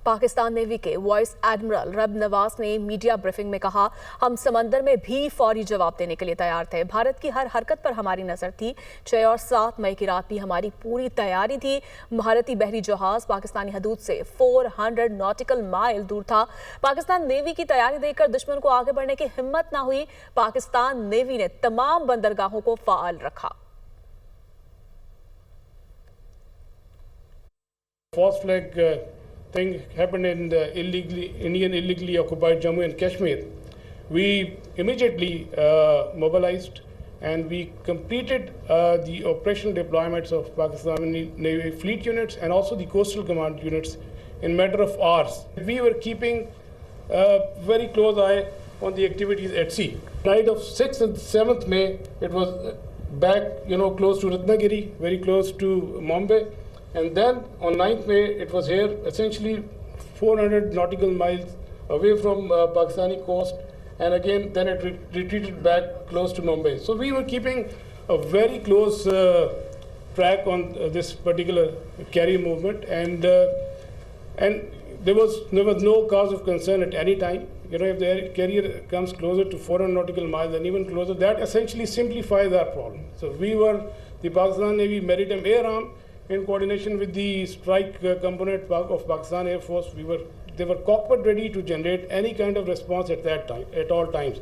Pakistan navy के vice admiral रब नवाज ने मीडिया ब्रीफिंग में कहा, हम समंदर में भी फौरी जवाब देने के लिए तैयार थे। भारत की हर हरकत पर हमारी नजर थी। 6 और 7 मई की रात भी हमारी पूरी तैयारी थी। भारतीय बहरी जहाज पाकिस्तानी हदूद से 400 नॉटिकल माइल दूर था। पाकिस्तान नेवी की तैयारी देखकर दुश्मन को आगे बढ़ने की हिम्मत ना हुई। पाकिस्तान नेवी ने तमाम बंदरगाहों को फाल रखा। False flag thing happened in the Indian illegally occupied Jammu and Kashmir. We immediately mobilized and we completed the operational deployments of Pakistani Navy fleet units and also the coastal command units in matter of hours. We were keeping a very close eye on the activities at sea. Night of 6th and 7th May, it was back, close to Ratnagiri, very close to Mumbai. And then on 9th May, it was here, essentially 400 nautical miles away from Pakistani coast. And again, then it retreated back close to Mumbai. So we were keeping a very close track on this particular carrier movement. And there was no cause of concern at any time. If the carrier comes closer to 400 nautical miles and even closer, that essentially simplifies our problem. So we were the Pakistan Navy Maritime Air Arm, in coordination with the strike component of Pakistan Air Force. They were cockpit ready to generate any kind of response at that time, at all times.